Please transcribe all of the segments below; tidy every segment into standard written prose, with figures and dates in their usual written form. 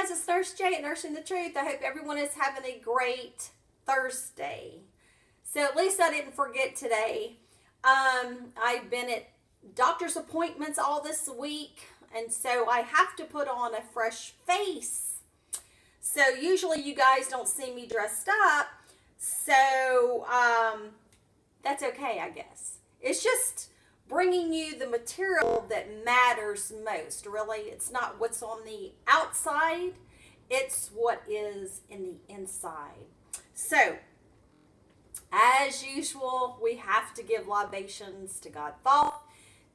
guys, it's Nurse Jay at Nursing the Truth. I hope everyone is having a great Thursday. So at least I didn't forget today. I've been at doctor's appointments all this week, and so I have to put on a fresh face. So usually you guys don't see me dressed up, so that's okay, I guess. It's just bringing you the material that matters most, really. It's not what's on the outside, it's what is in the inside. So, as usual, we have to give libations to God Thoth,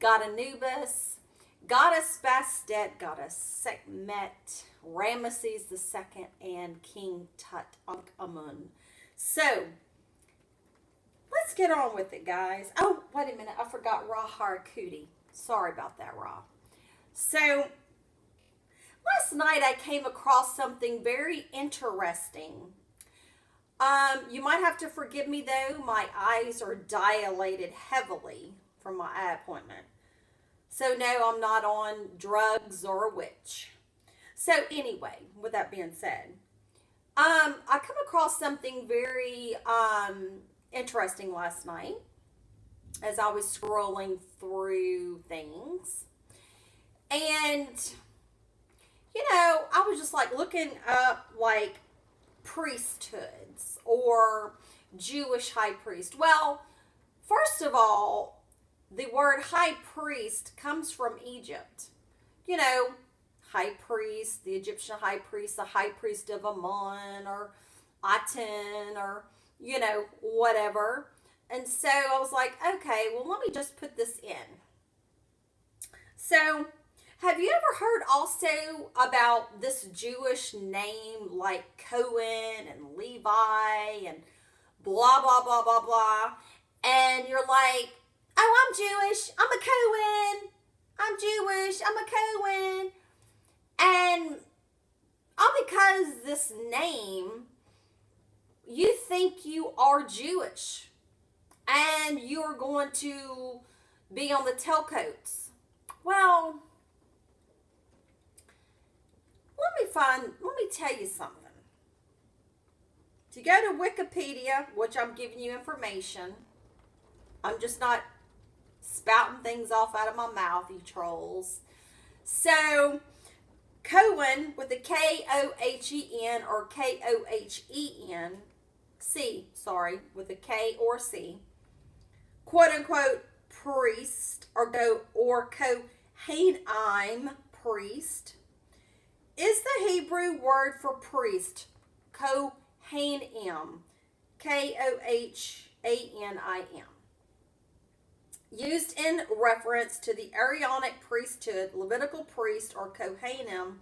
God Anubis, Goddess Bastet, Goddess Sekhmet, Ramesses II, and King Tutankhamun. So, let's get on with it, guys. Oh, wait a minute. I forgot Ra Harakuti. Sorry about that, Ra. So, last night I came across something very interesting. You might have to forgive me, though. My eyes are dilated heavily from my eye appointment. So, no, I'm not on drugs or a witch. So, anyway, with that being said, I come across something very interesting last night as I was scrolling through things. And, you know, I was just like looking up like priesthoods or Jewish high priest. Well, first of all, the word high priest comes from Egypt. You know, high priest, the Egyptian high priest, the high priest of Amun or Aten or, you know, whatever. And so I was like, okay, well, let me just put this in. So, have you ever heard also about this Jewish name like Cohen and Levi and blah, blah, blah, blah, blah? And you're like, oh, I'm Jewish. I'm a Cohen. I'm Jewish. I'm a Cohen. And all because this name, you think you are Jewish and you're going to be on the tailcoats. Well, let me tell you something. To go to Wikipedia, which I'm giving you information, I'm just not spouting things off out of my mouth, you trolls. So, Cohen with a K-O-H-E-N or K-O-H-E-N, with a K or C, quote unquote priest or Kohanim priest, is the Hebrew word for priest, Kohanim, K-O-H-A-N-I-M. Used in reference to the Aaronic priesthood, Levitical priest or Kohanim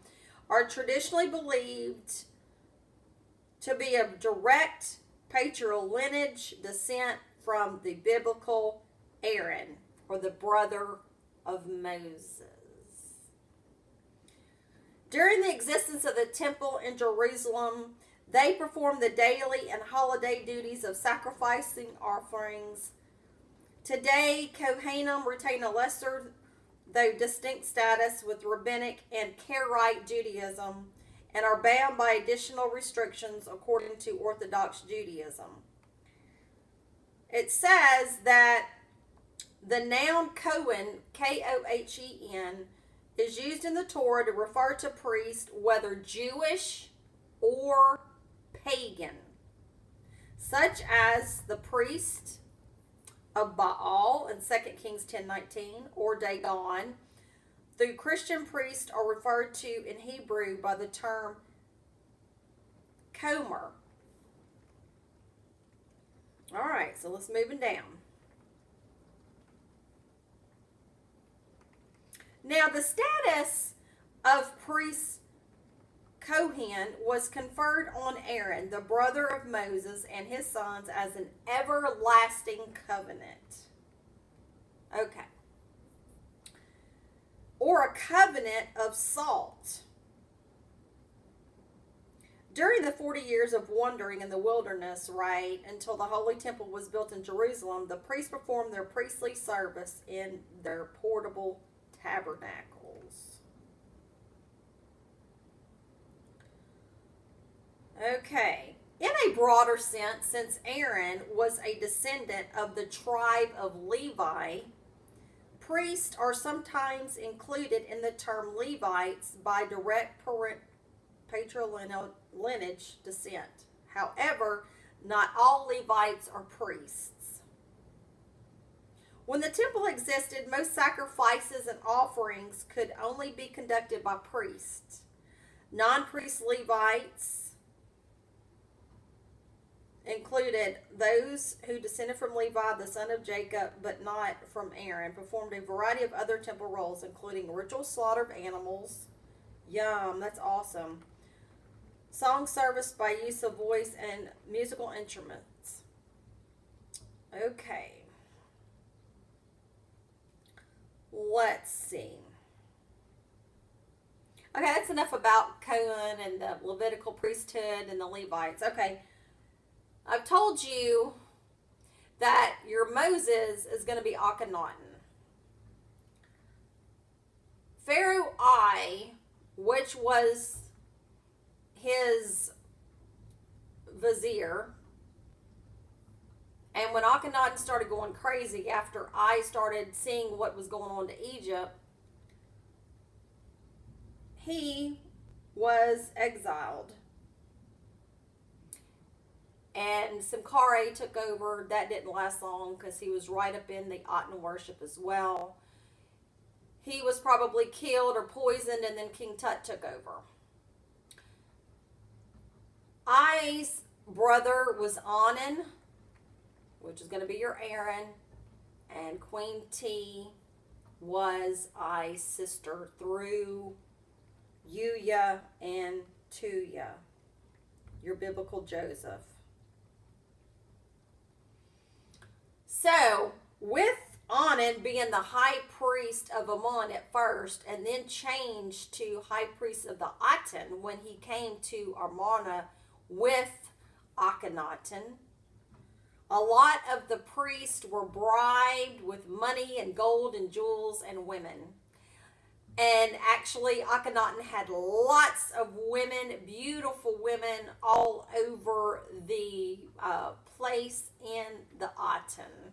are traditionally believed to be of direct patrilineage descent from the biblical Aaron, or the brother of Moses. During the existence of the temple in Jerusalem, they performed the daily and holiday duties of sacrificing offerings. Today, Kohanim retain a lesser, though distinct status with Rabbinic and Karaite Judaism and are bound by additional restrictions according to Orthodox Judaism. It says that the noun Cohen, K-O-H-E-N, is used in the Torah to refer to priest, whether Jewish or pagan, such as the priest of Baal in 2 Kings 10:19 or Dagon. The Christian priests are referred to in Hebrew by the term Comer. All right, so let's move it down. Now, the status of priest Kohen was conferred on Aaron, the brother of Moses, and his sons as an everlasting covenant. Okay. Or a covenant of salt. During the 40 years of wandering in the wilderness, right, until the Holy Temple was built in Jerusalem, the priests performed their priestly service in their portable tabernacles. Okay. In a broader sense, since Aaron was a descendant of the tribe of Levi, priests are sometimes included in the term Levites by direct patrilineage descent. However, not all Levites are priests. When the temple existed, most sacrifices and offerings could only be conducted by priests. Non-priest Levites included those who descended from Levi, the son of Jacob, but not from Aaron, performed a variety of other temple roles, including ritual slaughter of animals. Yum, that's awesome. Song service by use of voice and musical instruments. Okay. Let's see. Okay, that's enough about Cohen and the Levitical priesthood and the Levites. Okay. I've told you that your Moses is going to be Akhenaten. Pharaoh I, which was his vizier, and when Akhenaten started going crazy after I started seeing what was going on to Egypt, he was exiled. And Simkare took over. That didn't last long because he was right up in the Aten worship as well. He was probably killed or poisoned, and then King Tut took over. I's brother was Anan, which is going to be your Aaron, and Queen T was I's sister through Uya and Tuya, your biblical Joseph. So, with Anan being the high priest of Ammon at first, and then changed to high priest of the Aten when he came to Amarna with Akhenaten, a lot of the priests were bribed with money and gold and jewels and women. And actually, Akhenaten had lots of women, beautiful women, all over the place in the Aten.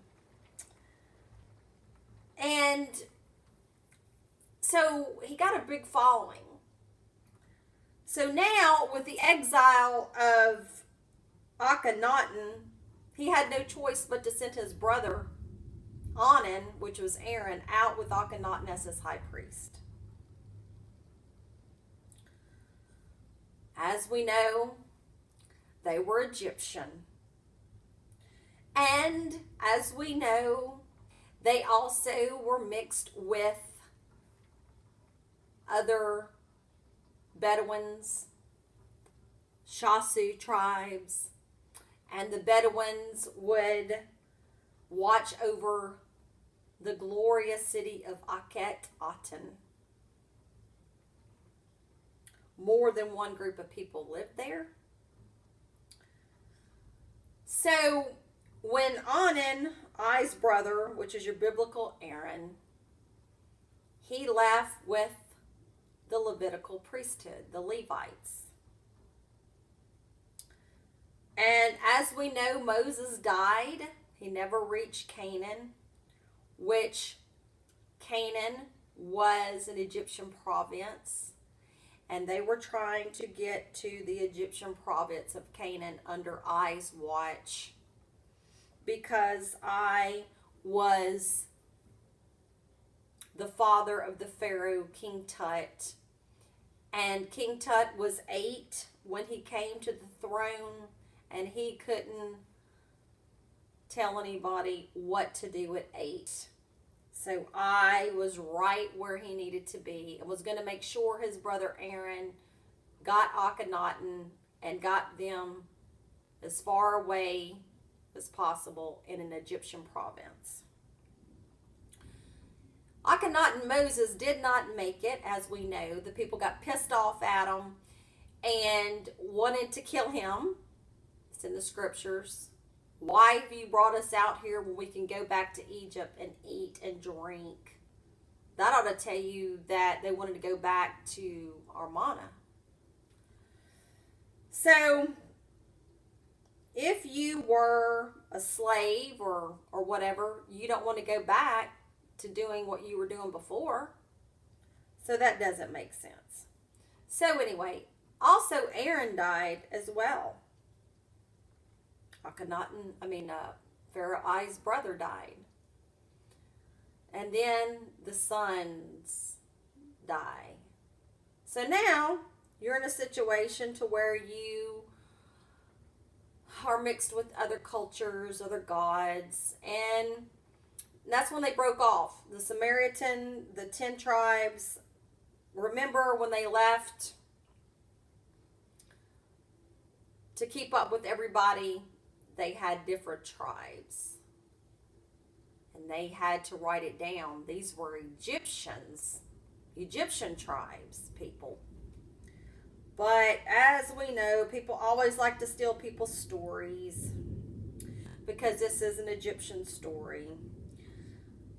And so he got a big following. So now, with the exile of Akhenaten, he had no choice but to send his brother Anan, which was Aaron, out with Akhenaten as his high priest. As we know, they were Egyptian. And as we know, they also were mixed with other Bedouins, Shasu tribes, and the Bedouins would watch over the glorious city of Akhenaten. More than one group of people lived there. So when Anan, I's brother, which is your biblical Aaron, he left with the Levitical priesthood, the Levites. And as we know, Moses died. He never reached Canaan, which Canaan was an Egyptian province. And they were trying to get to the Egyptian province of Canaan under I's watch, because I was the father of the Pharaoh, King Tut. And King Tut was 8 when he came to the throne, and he couldn't tell anybody what to do at 8. So I was right where he needed to be and was going to make sure his brother Aaron got Akhenaten and got them as far away as possible in an Egyptian province. Akhenaten and Moses did not make it, as we know. The people got pissed off at him and wanted to kill him. It's in the scriptures. Why have you brought us out here when we can go back to Egypt and eat and drink? That ought to tell you that they wanted to go back to Amarna. So if you were a slave or whatever, you don't want to go back to doing what you were doing before. So that doesn't make sense. So anyway, also Aaron died as well. Pharaoh's brother died. And then the sons die. So now you're in a situation to where you are mixed with other cultures, other gods, and that's when they broke off. The Samaritan, the 10 tribes, remember when they left to keep up with everybody, they had different tribes. And they had to write it down. These were Egyptian tribes, people. But as we know, people always like to steal people's stories because this is an Egyptian story.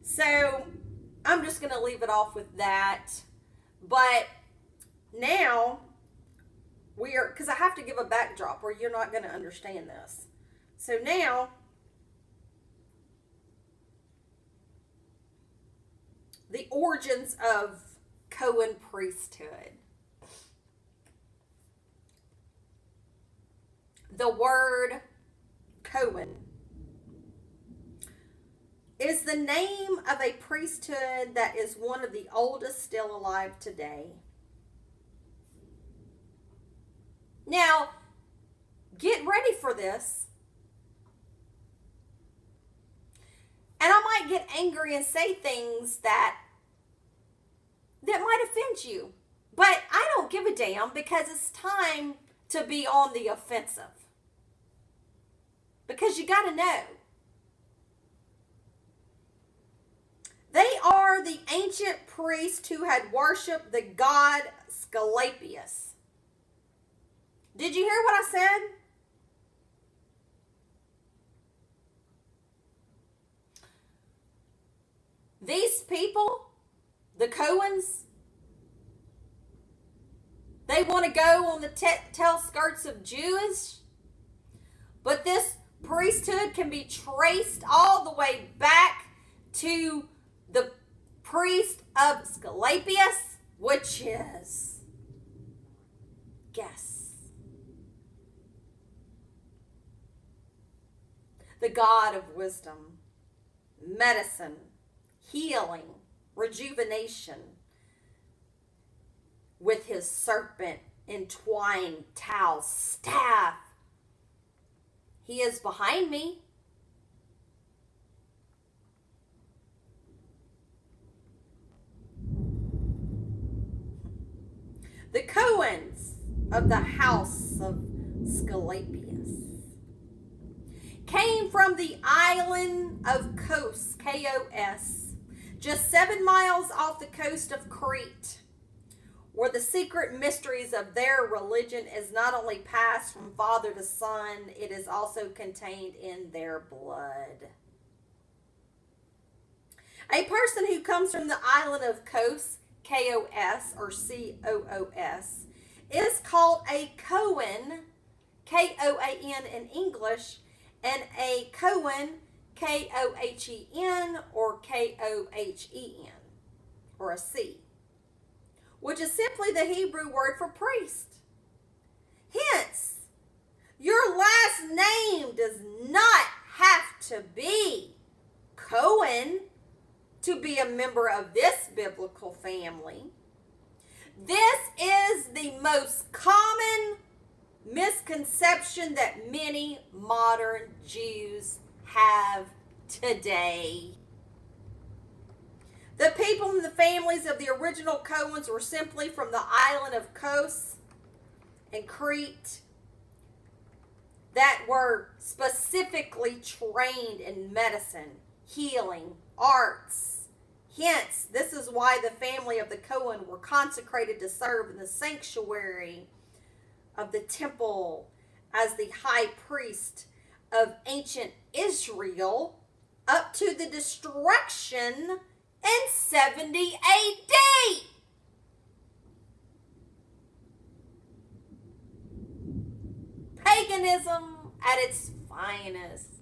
So I'm just going to leave it off with that. But now because I have to give a backdrop or you're not going to understand this. So now, the origins of Kohen priesthood. The word Kohen is the name of a priesthood that is one of the oldest still alive today. Now, get ready for this. And I might get angry and say things that might offend you. But I don't give a damn because it's time to be on the offensive. Because you got to know. They are the ancient priests who had worshipped the god Ascelapius. Did you hear what I said? These people, the Cohens, they want to go on the tail skirts of Jewish, but this priesthood can be traced all the way back to the priest of Ascelapius, which is, guess, the god of wisdom, medicine, healing, rejuvenation, with his serpent entwined towel staff. He is behind me. The Cohens of the house of Ascelapius came from the island of Kos, K-O-S, just 7 miles off the coast of Crete, where the secret mysteries of their religion is not only passed from father to son, it is also contained in their blood. A person who comes from the island of Kos, K-O-S or C-O-O-S, is called a Kohen, K-O-A-N in English, and a Kohen, K-O-H-E-N or K-O-H-E-N, or a C, which is simply the Hebrew word for priest. Hence, your last name does not have to be Cohen to be a member of this biblical family. This is the most common misconception that many modern Jews have today. The people and the families of the original Cohens were simply from the island of Kos and Crete that were specifically trained in medicine, healing, arts. Hence, this is why the family of the Kohen were consecrated to serve in the sanctuary of the temple as the high priest of ancient Israel up to the destruction in 70 AD. Paganism at its finest.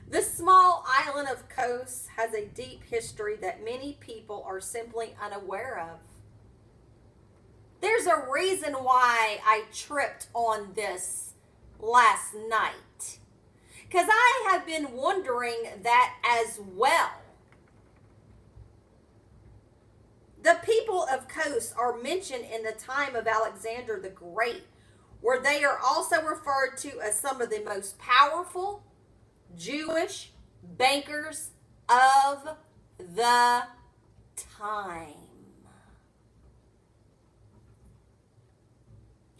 This small island of Kos has a deep history that many people are simply unaware of. There's a reason why I tripped on this last night, because I have been wondering that as well. The people of Kos are mentioned in the time of Alexander the Great, where they are also referred to as some of the most powerful Jewish bankers of the time.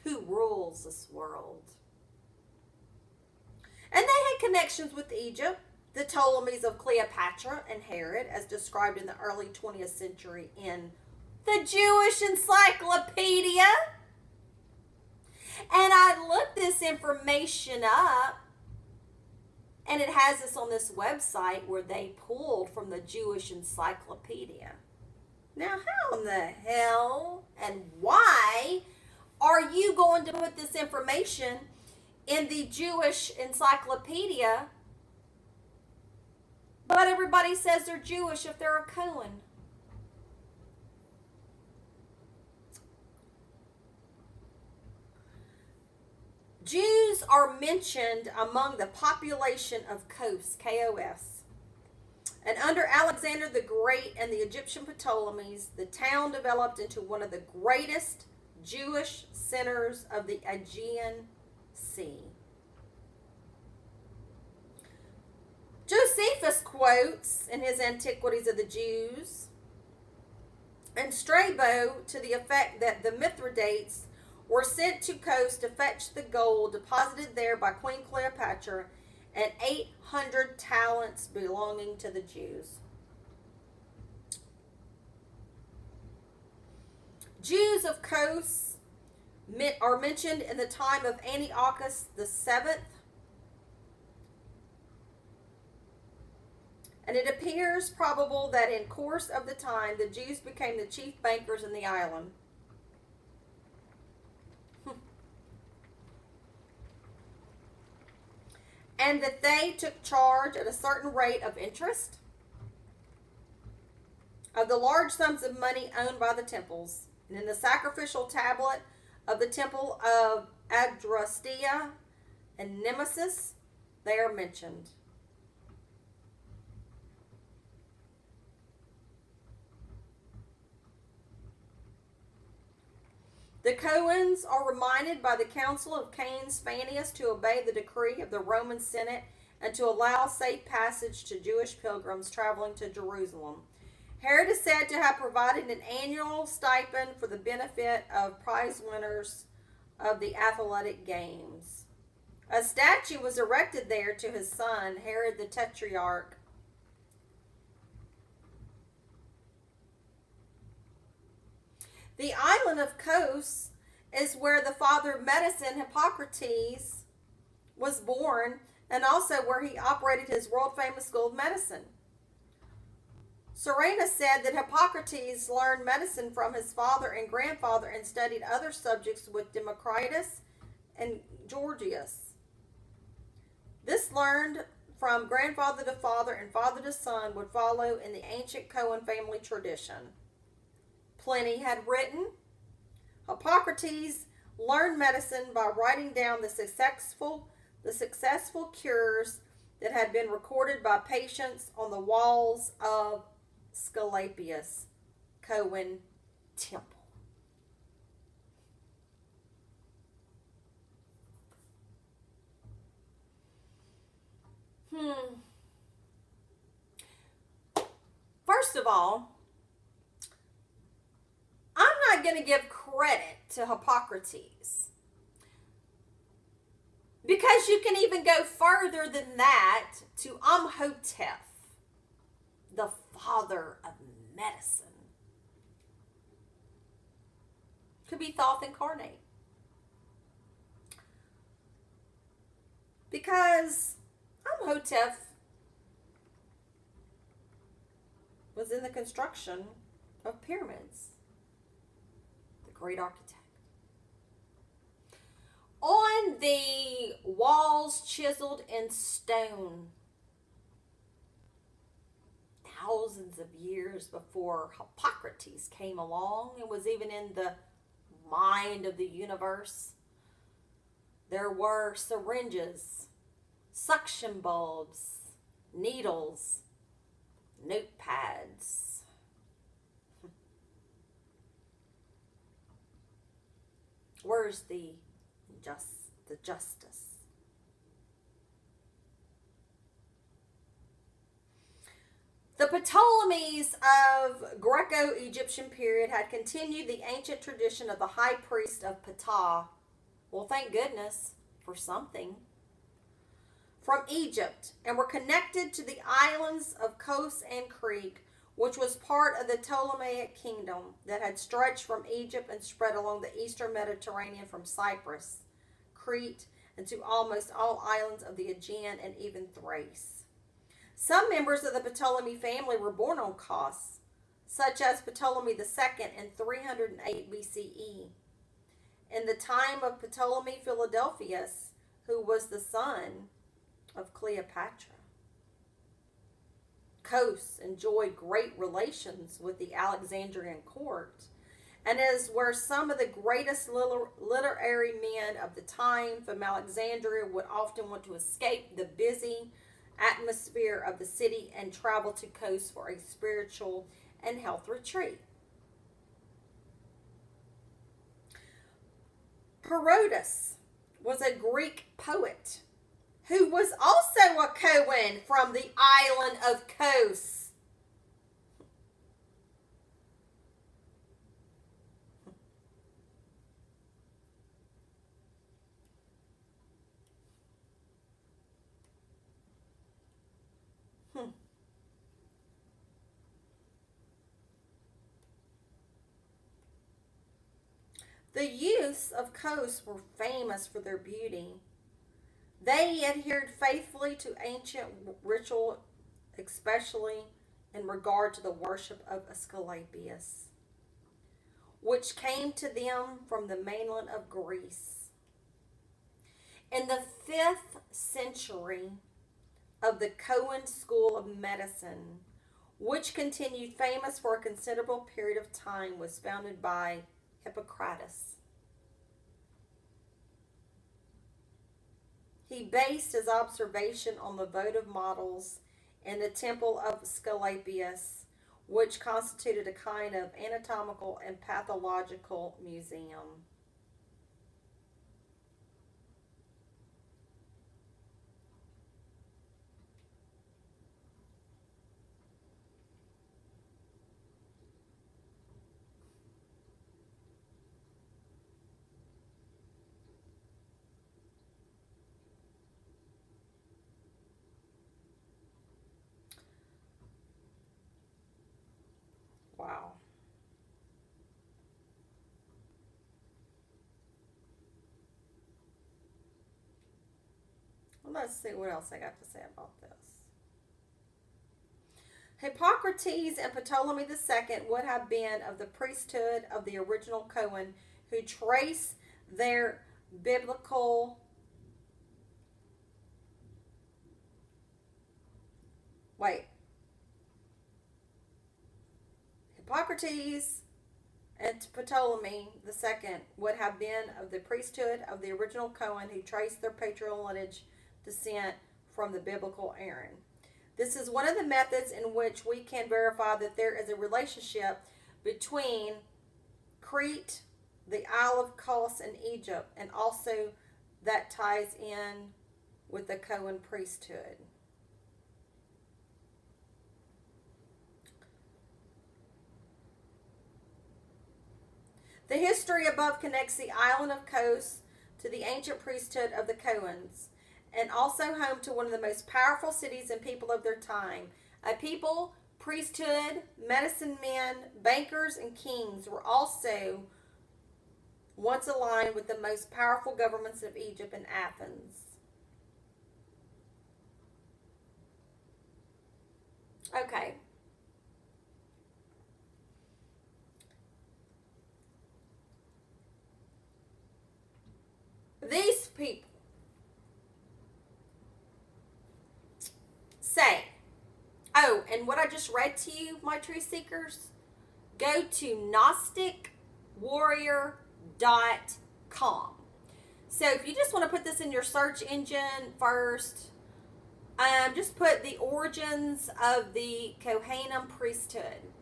Who rules this world? And they had connections with Egypt, the Ptolemies of Cleopatra and Herod, as described in the early 20th century in the Jewish Encyclopedia. And I looked this information up, and it has this on this website where they pulled from the Jewish Encyclopedia. Now, how in the hell and why are you going to put this information in the Jewish Encyclopedia, but everybody says they're Jewish if they're a Kohen? Jews are mentioned among the population of Kos, K-O-S. And under Alexander the Great and the Egyptian Ptolemies, the town developed into one of the greatest Jewish centers of the Aegean Sea. Josephus quotes in his Antiquities of the Jews and Strabo to the effect that the Mithridates were sent to Kos to fetch the gold deposited there by Queen Cleopatra and 800 talents belonging to the Jews. Jews of Kos are mentioned in the time of Antiochus VII, and it appears probable that in course of the time the Jews became the chief bankers in the island. And that they took charge at a certain rate of interest of the large sums of money owned by the temples. And in the sacrificial tablet of the temple of Adrastea and Nemesis, they are mentioned. The Cohens are reminded by the Council of Cain's Phanius to obey the decree of the Roman Senate and to allow safe passage to Jewish pilgrims traveling to Jerusalem. Herod is said to have provided an annual stipend for the benefit of prize winners of the athletic games. A statue was erected there to his son, Herod the Tetrarch. The island of Kos is where the father of medicine, Hippocrates, was born, and also where he operated his world-famous school of medicine. Serenus said that Hippocrates learned medicine from his father and grandfather and studied other subjects with Democritus and Gorgias. This learned from grandfather to father and father to son would follow in the ancient Cohen family tradition. Pliny had written, Hippocrates learned medicine by writing down the successful cures that had been recorded by patients on the walls of Ascelapius, Kohen Temple. First of all, I'm not going to give credit to Hippocrates, because you can even go further than that to Amhotep, the father of medicine. Could be Thoth incarnate. Amenhotep was in the construction of pyramids, the great architect. On the walls chiseled in stone, thousands of years before Hippocrates came along and was even in the mind of the universe, there were syringes, suction bulbs, needles, notepads. Where's the justice? The Ptolemies of Greco-Egyptian period had continued the ancient tradition of the high priest of Ptah. Well, thank goodness for something. From Egypt, and were connected to the islands of Kos and Crete, which was part of the Ptolemaic kingdom that had stretched from Egypt and spread along the eastern Mediterranean from Cyprus, Crete, and to almost all islands of the Aegean and even Thrace. Some members of the Ptolemy family were born on Kos, such as Ptolemy II in 308 BCE. In the time of Ptolemy Philadelphus, who was the son of Cleopatra. Kos enjoyed great relations with the Alexandrian court, and as were some of the greatest literary men of the time from Alexandria would often want to escape the busy atmosphere of the city and travel to Kos for a spiritual and health retreat. Herodotus was a Greek poet who was also a Kohen from the island of Kos. The youths of Kos were famous for their beauty. They adhered faithfully to ancient ritual, especially in regard to the worship of Ascelapius, which came to them from the mainland of Greece. In the 5th century of the Kohen school of medicine, which continued famous for a considerable period of time, was founded by Hippocrates. He based his observation on the votive models in the temple of Asclepius, which constituted a kind of anatomical and pathological museum. Wow. Well, let's see what else I got to say about this. Hippocrates and Ptolemy II would have been of the priesthood of the original Kohen, who trace their biblical Hippocrates and Ptolemy II would have been of the priesthood of the original Cohen, who traced their patrilineage descent from the biblical Aaron. This is one of the methods in which we can verify that there is a relationship between Crete, the Isle of Kos, and Egypt, and also that ties in with the Cohen priesthood. The history above connects the island of Kos to the ancient priesthood of the Cohens, and also home to one of the most powerful cities and people of their time. A people, priesthood, medicine men, bankers, and kings were also once aligned with the most powerful governments of Egypt and Athens. Okay. These people say, oh, and what I just read to you, my truth seekers, go to gnosticwarrior.com. So if you just want to put this in your search engine first, just put the origins of the Kohanim priesthood.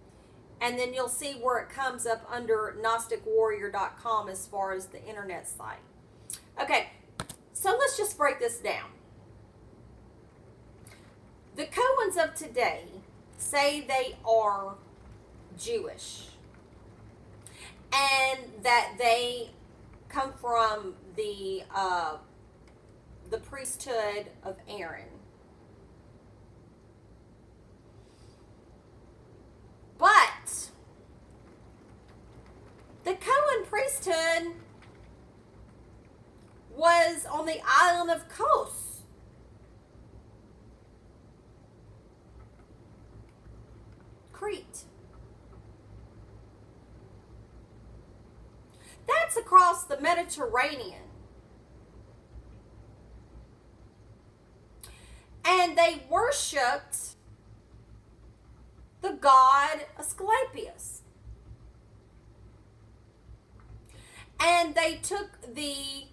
And then you'll see where it comes up under gnosticwarrior.com as far as the internet site. Okay, so let's just break this down. The Cohens of today say they are Jewish and that they come from the priesthood of Aaron. But the Cohen priesthood was on the island of Kos. Crete. That's across the Mediterranean. And they worshipped the god Ascelapius. And they took the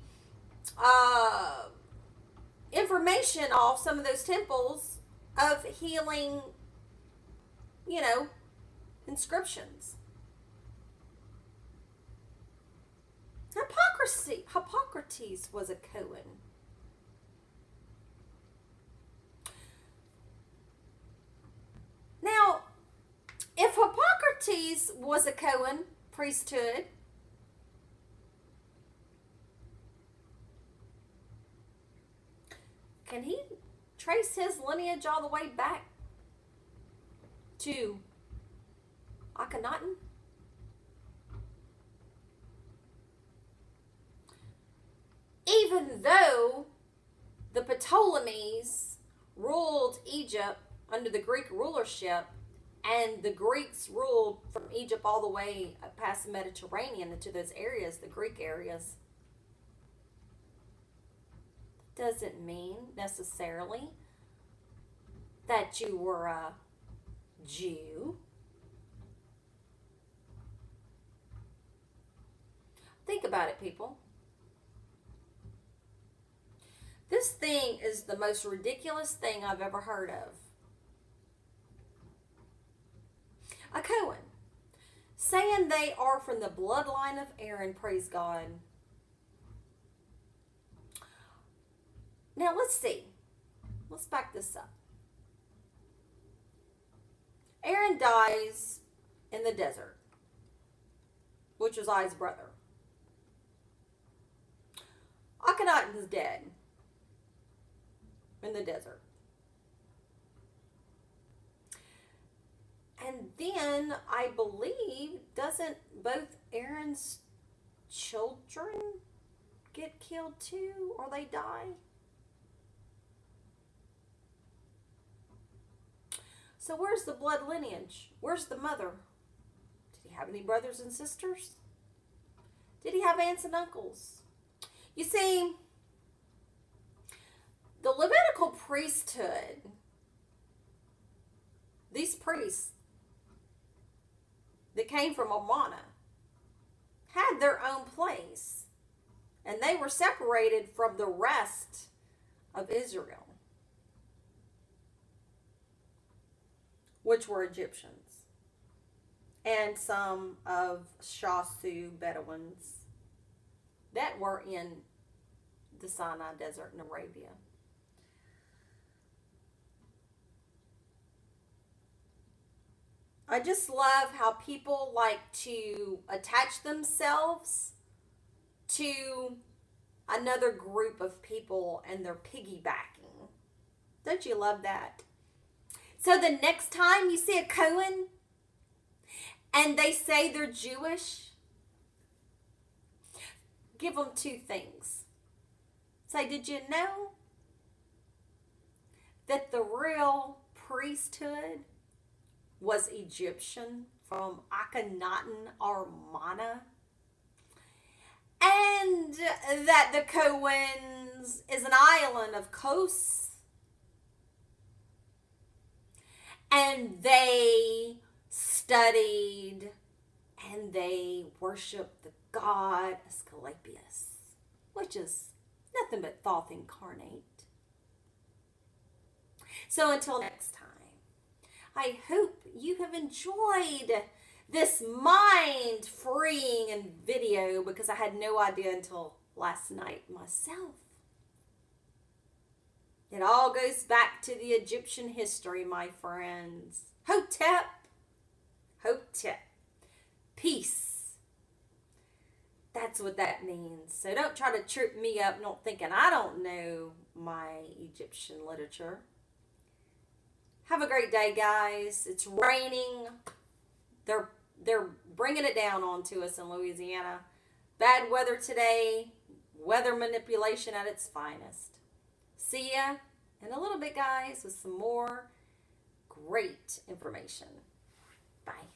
information off some of those temples of healing, inscriptions. Hippocrates was a Cohen. Now, if Hippocrates was a Cohen priesthood, can he trace his lineage all the way back to Akhenaten? Even though the Ptolemies ruled Egypt under the Greek rulership, and the Greeks ruled from Egypt all the way past the Mediterranean into those areas, the Greek areas, doesn't mean necessarily that you were a Jew. Think about it, people. This thing is the most ridiculous thing I've ever heard of. A Cohen saying they are from the bloodline of Aaron, praise God. Now let's see. Let's back this up. Aaron dies in the desert, which was I's brother. Akhenaten's dead in the desert. And then I believe, doesn't both Aaron's children get killed too, or they die? So where's the blood lineage? Where's the mother? Did he have any brothers and sisters? Did he have aunts and uncles? You see, the Levitical priesthood, these priests that came from Amana, had their own place. And they were separated from the rest of Israel, which were Egyptians, and some of Shasu Bedouins that were in the Sinai Desert in Arabia. I just love how people like to attach themselves to another group of people and they're piggybacking. Don't you love that? So the next time you see a Cohen and they say they're Jewish, give them two things. Say, did you know that the real priesthood was Egyptian, from Akhenaten, Armana, and that the Kohens is an island of Kos, and they studied and they worshiped the god Ascelapius, which is nothing but Thoth incarnate. So until next time, I hope you have enjoyed this mind-freeing and video, because I had no idea until last night myself. It all goes back to the Egyptian history, my friends. Hotep, Hotep, peace. That's what that means. So don't try to trip me up not thinking I don't know my Egyptian literature. Have a great day, guys. It's raining. They're bringing it down onto us in Louisiana. Bad weather today. Weather manipulation at its finest. See ya in a little bit, guys, with some more great information. Bye.